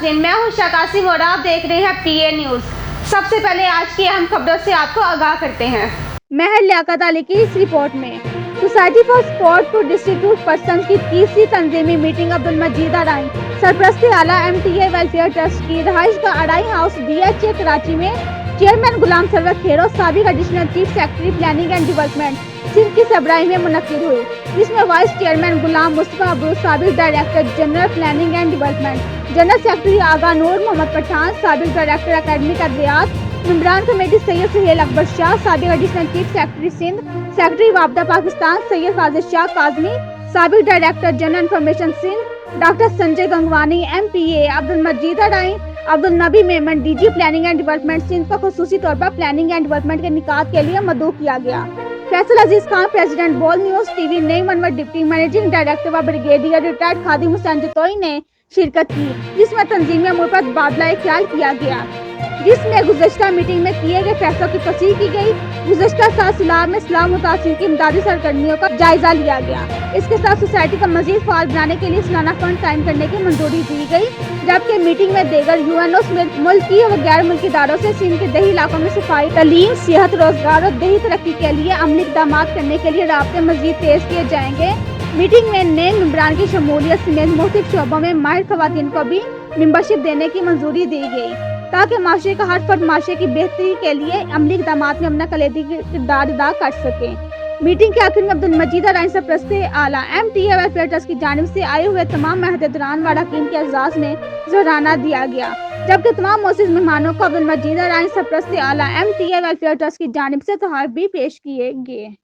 नाज़रीन, मैं हूं शाकासिम और आप देख रहे हैं PA न्यूज़। सबसे पहले आज की अहम खबरों से आपको आगाह करते हैं। महर लियाकत अली की इस रिपोर्ट में society for support to distribute person की तीसरी तंजीमी मीटिंग अब्दुल मजीद अराई सरपरस्ती आला MTA वेलफेयर ट्रस्ट की रहाइश का अराई हाउस DHA कराची में चेयरमैन गुलाम सरवर खेरो, साबिक additional chief secretary planning and development Sindh की सबराई में मुनक्किद हुई, जिसमें वाइस चेयरमैन गुलाम मुस्तफा अबरू, साबिक director general planning and development, general secretary Agha Noor Mohammad Pathan, साबिक डायरेक्टर एकेडमिक अदवियात, मेंबरान कमेटी सैयद सुहेल अकबर शाह, साबिक additional chief secretary Sindh, secretary वाबदा पाकिस्तान सैयद फाजिल शाह काजमी, साबिक director general information Sindh doctor Sanjay Gangwani, MPA Abdul Majeed Arain, Abdul Nabi Memon, DG planning and development Sindh को खुसूसी तौर पर प्लानिंग एंड डेवलपमेंट के निकात के लिए मदऊ किया गया। फैसल अजीज खान, प्रेसिडेंट बोल news TV, Naeem Anwar, deputy managing director व ब्रिगेडियर रिटायर्ड खादिम हुसैन जतोई ने शिरकत की, जिसमें तंजीमी अमूर पर तबादला ख्याल किया गया, जिसमें गुज़श्ता मीटिंग में किए गए फैसलों की तस्दीक की गई। गुज़श्ता साल में इस्लाह मुतासिर की इमदादी सरगर्मियों का जायजा लिया गया। इसके साथ सोसाइटी को मजीद फाल बनाने के लिए सालाना फंड कायम करने की मंजूरी दी गई, जबकि मीटिंग में देगर UNO समेत मुल्की व गैर मुल्की इदारों से सिंध के देही इलाकों में सफाई, तालीम, सेहत, रोजगार और देही तरक्की के लिए अमली इक़दामात करने के लिए राब्ते मजीद तेज किए जाएंगे। मीटिंग में नए मेंबरान की शमूलियत समेत मुख्तलिफ शोबों में माहिर खवातीन को भी मेंबरशिप देने की मंजूरी दी गई, ताकि माशरे का हर फर्द माशरे की बेहतरी के लिए अमली इक़दामात में अपना कलीदी किरदार अदा कर सके। मीटिंग के आखिर में अब्दुल मजीद अराई सरपरस्ती आला MTA वेलफेयर ट्रस्ट की जानिब से आए हुए तमाम महतदरान व अरकान के एजाज़ में ज़हराना दिया गया, जबकि तमाम मोअज़्ज़िज़ मेहमानों को अब्दुल मजीद अराई सरपरस्ती आला MTA वेलफेयर ट्रस्ट की जानिब से तोहफ़े भी पेश किए गए।